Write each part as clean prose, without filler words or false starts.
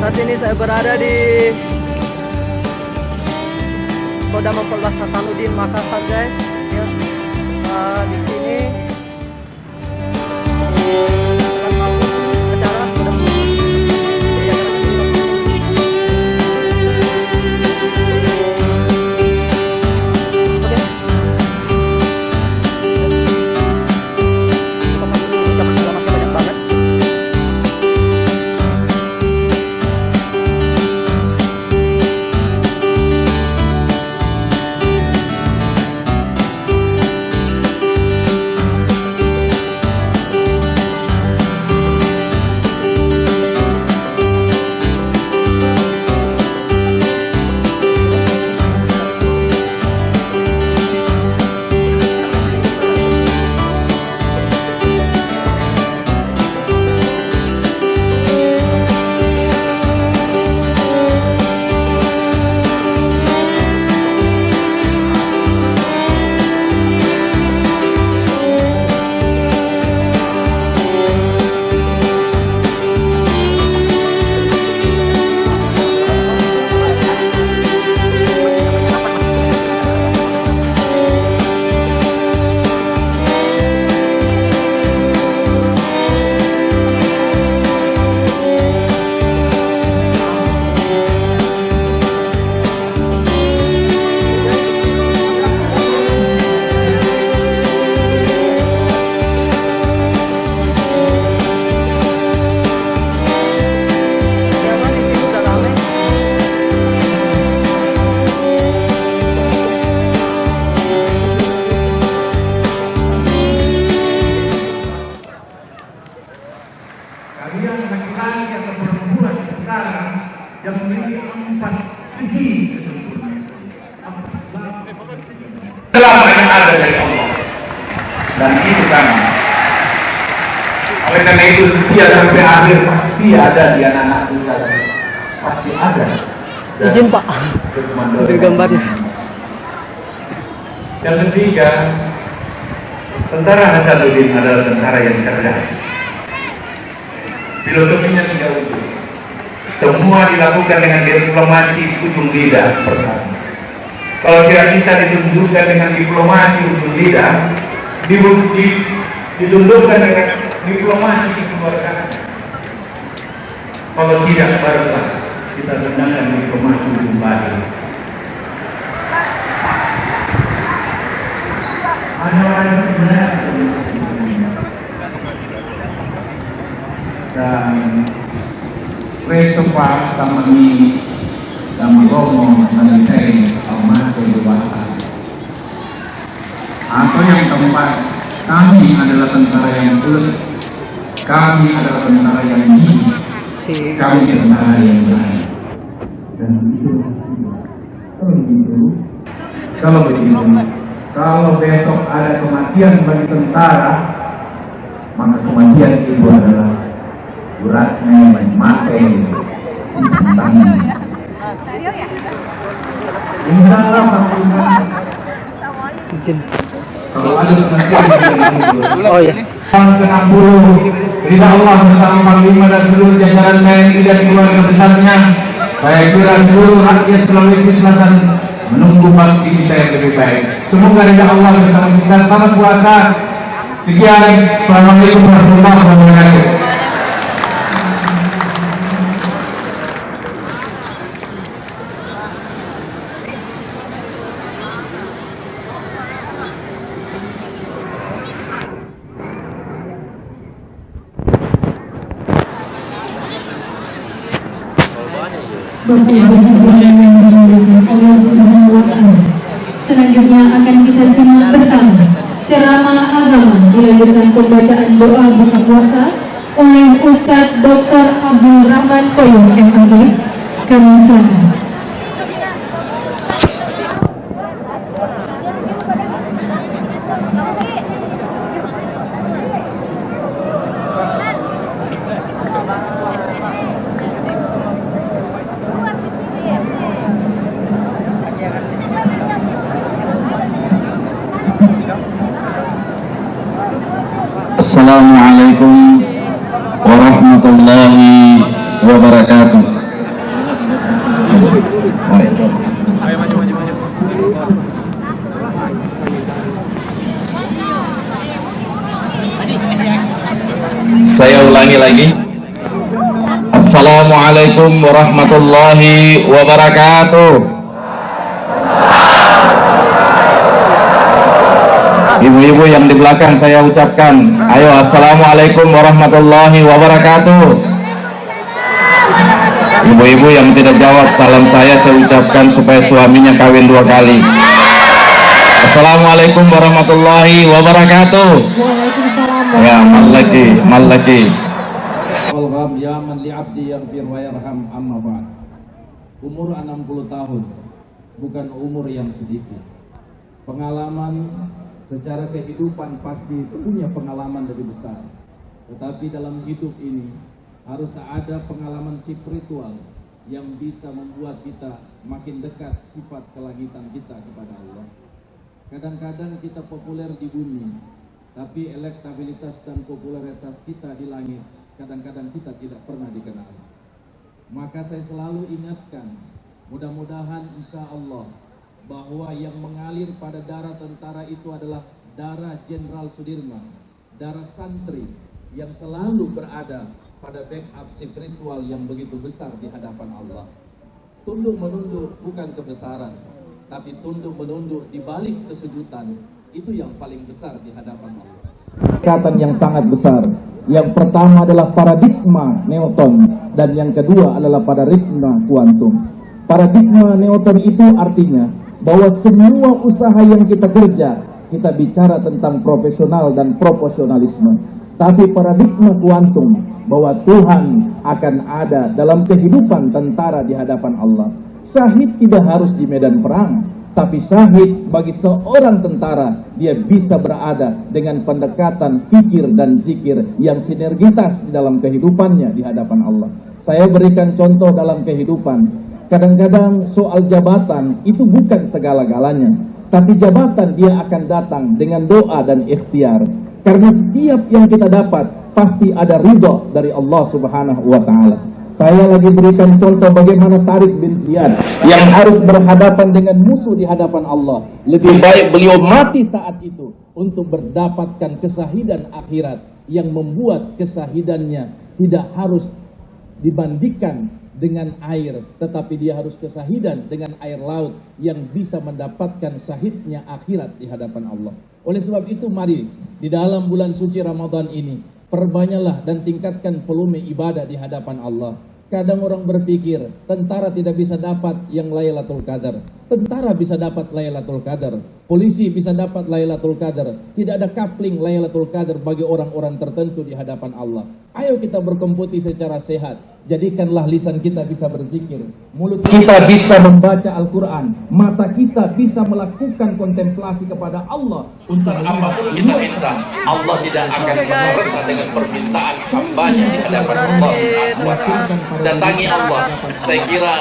Saat ini saya berada di Kodam Mapolres Hasanuddin Makassar, guys. Ya. Di sini kalian laki-laki atau perempuan sekarang yang memiliki 4 sisi selama yang ada dari Allah, dan itu kan oleh karena itu setia sampai akhir pasti ada di anak-anak kita, pasti ada. Izin Pak, ambil gambarnya. Yang ketiga, tentara Hasanuddin adalah tentara yang cerdas. Filosofinya tidak utuh. Semua dilakukan dengan diplomasi ujung lidah pertama. Kalau tidak bisa ditunjukkan dengan diplomasi ujung lidah, ditundukkan dengan diplomasi kekeluargaan. Kalau tidak, barulah kita gunakan diplomasi ujung badan. Dan Resopa Tamani Damagomo Manitei Almato Dewasa. Atau yang keempat, kami adalah tentara yang kuat, kami adalah tentara yang gigi, kami tentara yang baik. Dan itu kalau begitu, kalau besok ada kematian bagi tentara, maka kematian itu adalah uratnya memakai tentangnya. Insyaallah kalau ada kematian, oh ya. Tahun ke-60, ridha Allah bersama Panglima dan seluruh jajaran TNI dan keluarga besarnya. Saya kira seluruh rakyat Sulawesi Selatan menunggu bakti kita yang lebih baik. Semoga ridha Allah bersama kita. Selamat puasa. Sekian. Assalamualaikum warahmatullahi wabarakatuh. Bapak Ibu yang dimuliakan Allah Subhanahu wa Ta'ala. Selanjutnya akan kita simak bersama ceramah agama dilanjutkan pembacaan doa buka puasa oleh Ustadz Dr. Abdul Rahman Koyum MAG. Kami silakan. Assalamualaikum warahmatullahi wabarakatuh. ulangi lagi. Assalamualaikum warahmatullahi wabarakatuh. Ibu-ibu yang di belakang saya ucapkan, ayo assalamualaikum warahmatullahi wabarakatuh. Ibu-ibu yang tidak jawab salam saya ucapkan supaya suaminya kawin 2 kali. Assalamualaikum warahmatullahi wabarakatuh. Waalaikumsalam. Ya, mal lagi. Walgham ya man li'abdi yaghfir wa yarham amma ba'd. Umur 60 tahun bukan umur yang sedikit. Pengalaman secara kehidupan pasti punya pengalaman lebih besar. Tetapi dalam hidup ini harus ada pengalaman spiritual yang bisa membuat kita makin dekat sifat kelangitan kita kepada Allah. Kadang-kadang kita populer di bumi, tapi elektabilitas dan popularitas kita di langit kadang-kadang kita tidak pernah dikenal. Maka saya selalu ingatkan, mudah-mudahan insya Allah bahwa yang mengalir pada darah tentara itu adalah darah Jenderal Sudirman, darah santri yang selalu berada pada backup spiritual yang begitu besar di hadapan Allah. Tunduk menunduk bukan kebesaran, tapi tunduk menunduk di balik kesujudan, itu yang paling besar di hadapan Allah. Tingkatan yang sangat besar. Yang pertama adalah paradigma Newton dan yang kedua adalah paradigma kuantum. Paradigma Newton itu artinya bahwa semua usaha yang kita kerja, kita bicara tentang profesional dan proporsionalisme. Tapi paradigma kuantum bahwa Tuhan akan ada dalam kehidupan tentara di hadapan Allah. Syahid tidak harus di medan perang, tapi syahid bagi seorang tentara, dia bisa berada dengan pendekatan fikir dan zikir yang sinergitas di dalam kehidupannya di hadapan Allah. Saya berikan contoh dalam kehidupan. Kadang-kadang soal jabatan itu bukan segala-galanya, tapi jabatan dia akan datang dengan doa dan ikhtiar. Karena setiap yang kita dapat pasti ada ridho dari Allah Subhanahu wa Ta'ala. Saya lagi berikan contoh bagaimana Tariq bin Ziyad yang harus berhadapan dengan musuh di hadapan Allah. Lebih baik beliau mati saat itu untuk mendapatkan kesahidan akhirat yang membuat kesahidannya tidak harus dibandingkan dengan air, tetapi dia harus kesahidan dengan air laut yang bisa mendapatkan syahidnya akhirat di hadapan Allah. Oleh sebab itu mari di dalam bulan suci Ramadan ini perbanyaklah dan tingkatkan volume ibadah di hadapan Allah. Kadang orang berpikir tentara tidak bisa dapat yang Lailatul Qadar. Tentara bisa dapat Lailatul Qadar. Polisi bisa dapat Lailatul Qadar. Tidak ada coupling Lailatul Qadar bagi orang-orang tertentu di hadapan Allah. Ayo kita berkompetisi secara sehat. Jadikanlah lisan kita bisa berzikir, mulut kita bisa membaca Al-Quran, mata kita bisa melakukan kontemplasi kepada Allah. Besar apapun kita minta, Allah tidak akan pernah resah dengan permintaan hambanya di hadapan Allah Subhanahu wa Ta'ala. Datangi Allah. Saya kira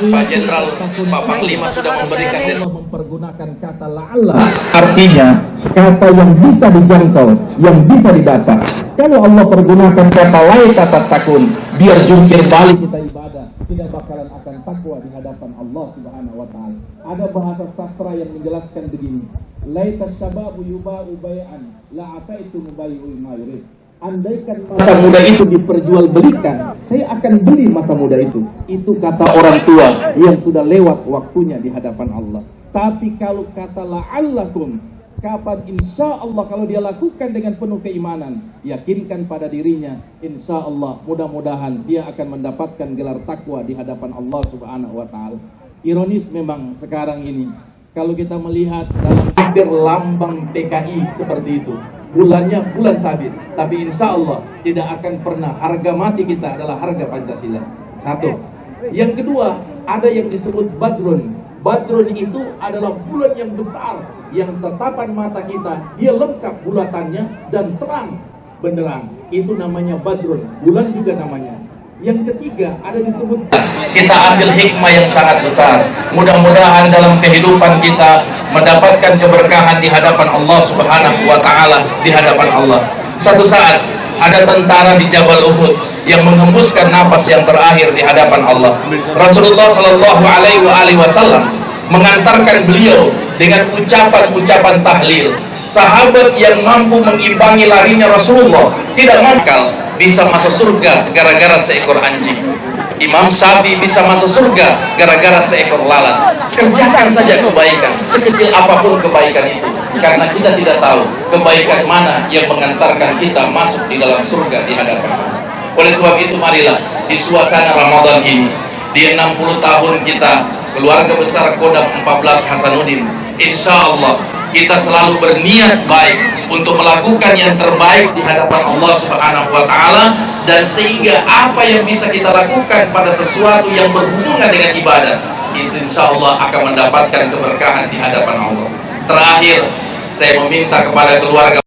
Pak Jenderal, Pak Panglima sudah memberikan Allah mempergunakan kata la'alla, artinya kata yang bisa dijangkau, yang bisa dibaca. Kalau Allah pergunakan kata laita tatakun, biar jungkir balik kita ibadah, tidak bakalan akan takwa di hadapan Allah Subhanahu wa Ta'ala. Ada bahasa sastra yang menjelaskan begini, laita syababu yuba'u bay'an la'ataitu mubay'ul mayrid. Andaikan masa muda itu diperjualbelikan, saya akan beli masa muda itu. Itu kata orang tua yang sudah lewat waktunya di hadapan Allah. Tapi kalau kata la'allakum, kapan insya Allah kalau dia lakukan dengan penuh keimanan, yakinkan pada dirinya, insya Allah mudah-mudahan dia akan mendapatkan gelar takwa di hadapan Allah Subhanahu wa Ta'ala. Ironis memang sekarang ini kalau kita melihat dalam takdir lambang PKI seperti itu, bulannya bulan sabit, tapi insya Allah tidak akan pernah harga mati kita adalah harga Pancasila. Satu. Yang kedua, ada yang disebut Badrun. Badrun itu adalah bulan yang besar, yang tatapan mata kita, dia lengkap bulatannya dan terang benderang. Itu namanya Badrun, bulan juga namanya. Yang ketiga, ada disebut kita ambil hikmah yang sangat besar. Mudah-mudahan dalam kehidupan kita mendapatkan keberkahan di hadapan Allah Subhanahu wa Ta'ala, di hadapan Allah. Satu saat ada tentara di Jabal Uhud yang menghembuskan napas yang terakhir di hadapan Allah. Rasulullah Shallallahu Alaihi Wasallam mengantarkan beliau dengan ucapan-ucapan tahlil. Sahabat yang mampu mengimbangi larinya Rasulullah tidak mampu. bisa masuk surga gara-gara seekor anjing. Imam Syafi'i bisa masuk surga gara-gara seekor lalat. Kerjakan saja kebaikan, sekecil apapun kebaikan itu, karena kita tidak tahu kebaikan mana yang mengantarkan kita masuk di dalam surga di hadapan Allah. Oleh sebab itu, marilah di suasana Ramadan ini, di 60 tahun kita keluarga besar Kodam 14 Hasanuddin, insya Allah kita selalu berniat baik untuk melakukan yang terbaik di hadapan Allah Subhanahu wa Ta'ala, dan sehingga apa yang bisa kita lakukan pada sesuatu yang berhubungan dengan ibadah itu insya Allah akan mendapatkan keberkahan di hadapan Allah. Terakhir, saya meminta kepada keluarga